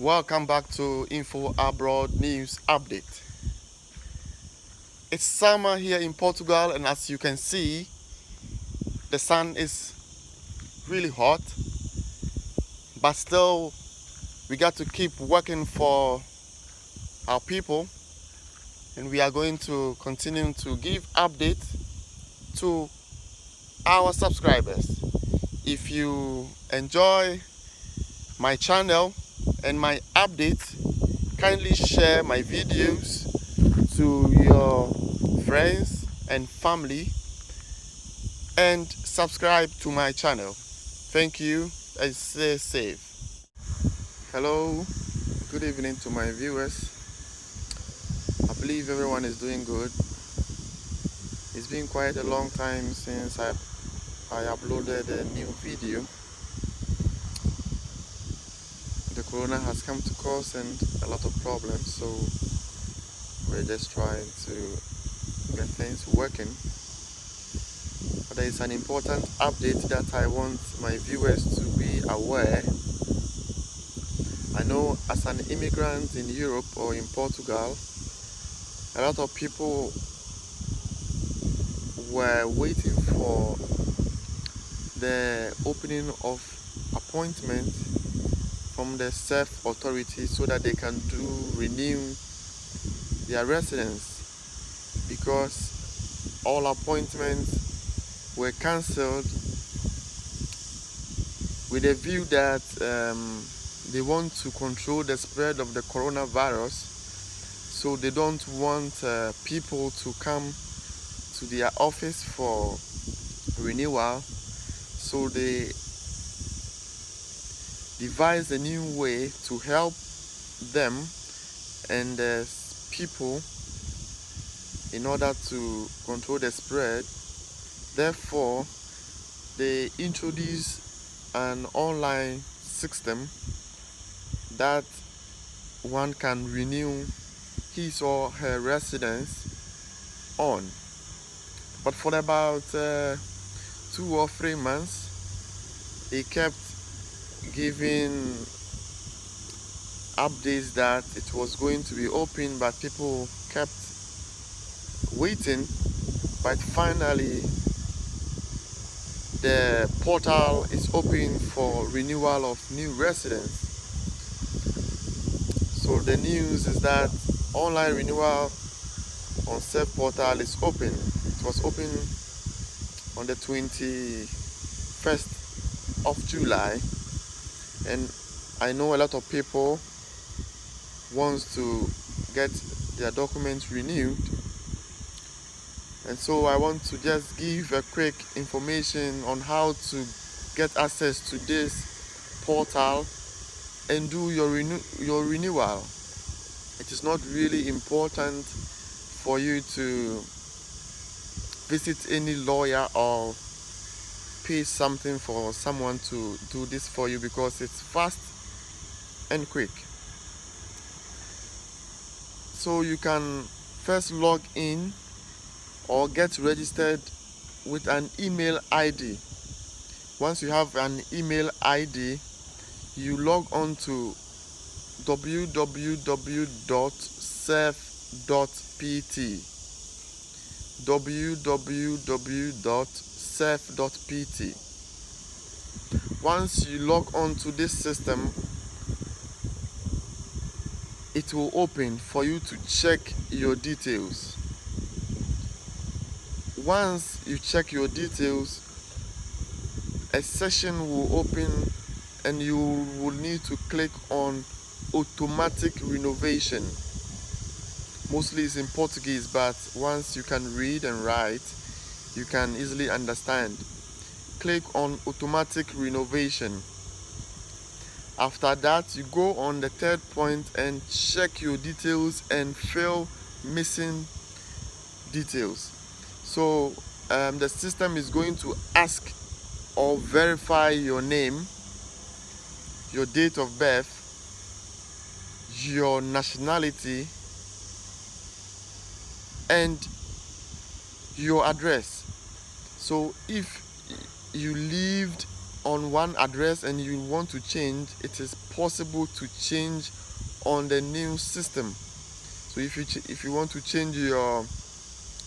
Welcome back to Info Abroad News Update. It's summer here in Portugal, and as you can see, the sun is really hot, but still, we got to keep working for our people, and we are going to continue to give updates to our subscribers. If you enjoy my channel and my updates, kindly share my videos to your friends and family and subscribe to my channel. Thank you and stay safe. Hello, good evening to my viewers. I believe everyone is doing good. It's been quite a long time since I uploaded a new video. The corona has come to cause and a lot of problems, so we're just trying to get things working. But there is an important update that I want my viewers to be aware. I know as an immigrant in Europe or in Portugal, a lot of people were waiting for the opening of appointment from the self authority so that they can renew their residence, because all appointments were cancelled with a view that they want to control the spread of the coronavirus, so they don't want people to come to their office for renewal. So they devised a new way to help them and people in order to control the spread. Therefore, they introduced an online system that one can renew his or her residence on. But for about 2 or 3 months, they kept giving updates that it was going to be open, but people kept waiting. But finally, the portal is open for renewal of new residents. So the news is that online renewal on self portal is open. It was open on the 21st of July, and I know a lot of people wants to get their documents renewed, and so I want to just give a quick information on how to get access to this portal and do your renewal. It is not really important for you to visit any lawyer or pay something for someone to do this for you, because it's fast and quick. So you can first log in or get registered with an email ID. Once you have an email ID, you log on to www.surf.pt www.surf.pt. Once you log on to this system, it will open for you to check your details. Once you check your details, a session will open and you will need to click on automatic renovation. Mostly it's in Portuguese, but once you can read and write, you can easily understand. Click on automatic renovation. After that, you go on the third point and check your details and fill missing details. So the system is going to ask or verify your name, your date of birth, your nationality, and your address. So if you lived on one address and you want to change, it is possible to change on the new system. So if you want to change your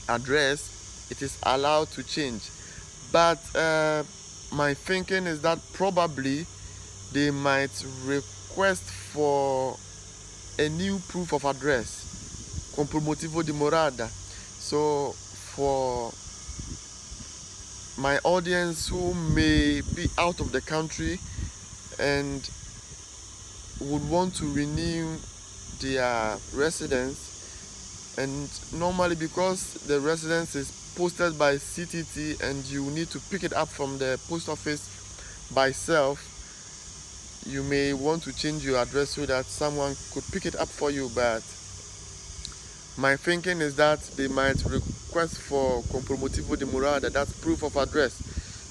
address, it is allowed to change. But my thinking is that probably they might request for a new proof of address, compromotivo de morada. So for my audience who may be out of the country and would want to renew their residence, and normally because the residence is posted by CTT and you need to pick it up from the post office by self, you may want to change your address so that someone could pick it up for you. But my thinking is that they might request for compromotivo de morada, that's proof of address.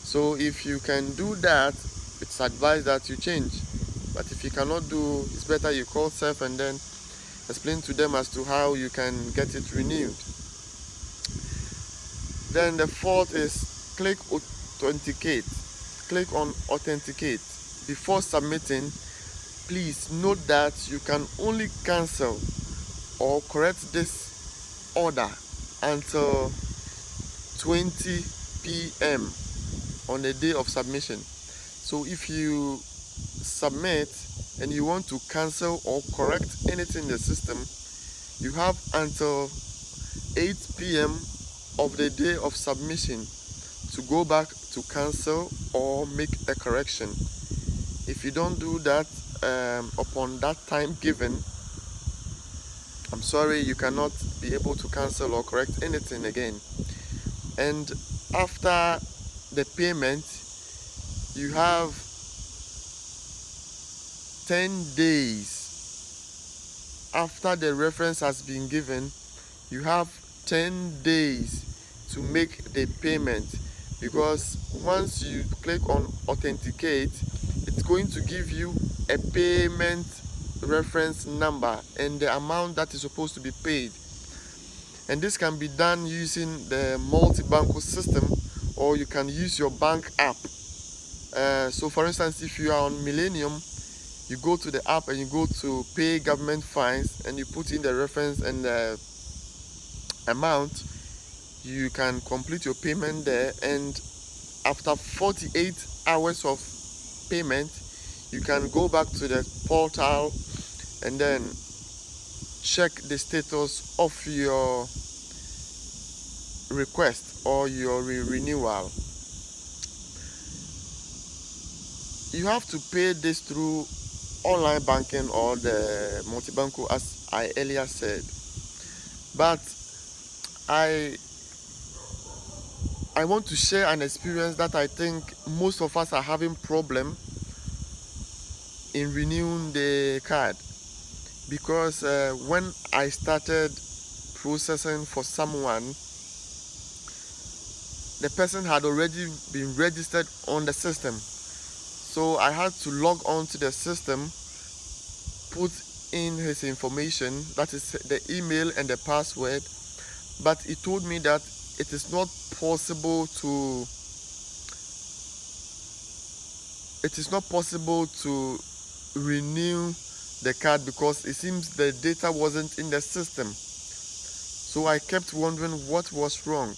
So if you can do that, it's advised that you change. But if you cannot do, it's better you call self and then explain to them as to how you can get it renewed. Then the fourth is click authenticate. Click on authenticate. Before submitting, please note that you can only cancel or correct this order until 20 p.m. on the day of submission. So if you submit and you want to cancel or correct anything in the system, you have until 8 p.m. of the day of submission to go back to cancel or make a correction. If you don't do that upon that time given, I'm sorry, you cannot be able to cancel or correct anything again. And after the payment, you have 10 days. After the reference has been given, you have 10 days to make the payment, because once you click on authenticate, it's going to give you a payment reference number and the amount that is supposed to be paid. And this can be done using the multi-banco system, or you can use your bank app. So for instance, if you are on Millennium, you go to the app and you go to pay government fines and you put in the reference and the amount. You can complete your payment there, and after 48 hours of payment, you can go back to the portal and then check the status of your request or your renewal. You have to pay this through online banking or the multi-banco, as I earlier said. But I want to share an experience that I think most of us are having problem in renewing the card, because when I started processing for someone, the person had already been registered on the system. So I had to log on to the system, put in his information, that is the email and the password, but it told me that it is not possible to renew the card because it seems the data wasn't in the system. So I kept wondering what was wrong.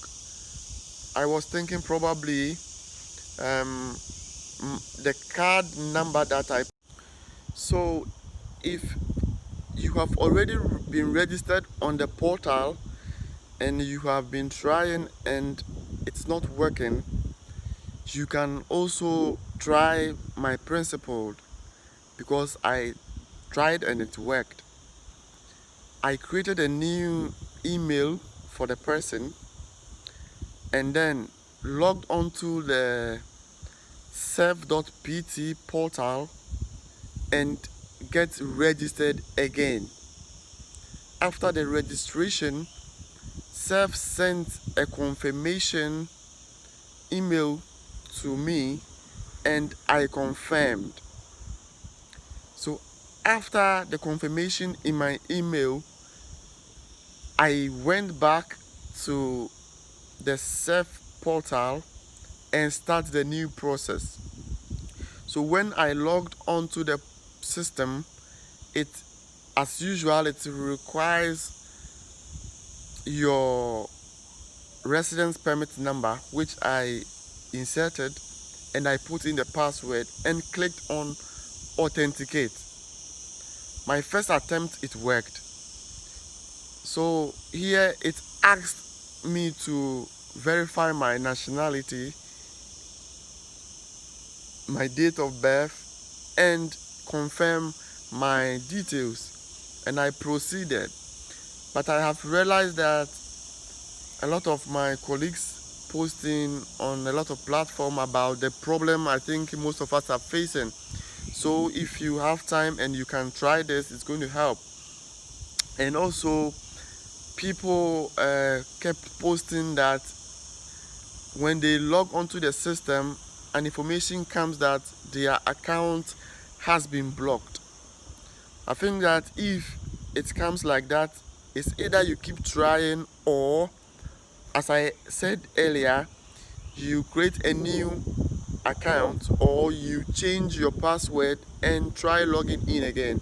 I was thinking probably the card number that I... So if you have already been registered on the portal and you have been trying and it's not working, you can also try my principle, because I tried and it worked. I created a new email for the person and then logged onto the serve.pt portal and get registered again. After the registration, Serve sent a confirmation email to me and I confirmed. So after the confirmation in my email, I went back to the Serve portal and start the new process. So when I logged onto the system, it, as usual, it requires your residence permit number, which I inserted, and I put in the password and clicked on authenticate. My first attempt, it worked. So here it asked me to verify my nationality, my date of birth, and confirm my details, and I proceeded. But I have realized that a lot of my colleagues posting on a lot of platforms about the problem I think most of us are facing. So if you have time and you can try this, it's going to help. And also, people kept posting that when they log onto the system, an information comes that their account has been blocked. I think that if it comes like that, it's either you keep trying, or, as I said earlier, you create a new account or you change your password and try logging in again.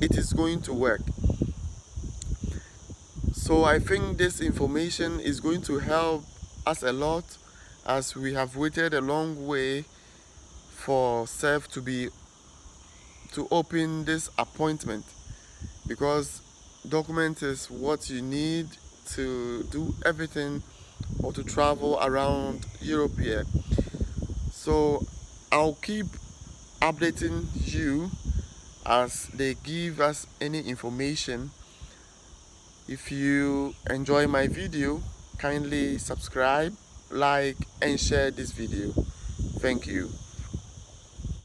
It is going to work. So I think this information is going to help us a lot, as we have waited a long way for SEF to open this appointment, because document is what you need to do everything or to travel around Europe here. So I'll keep updating you as they give us any information. If you enjoy my video, kindly subscribe, like, and share this video. Thank you.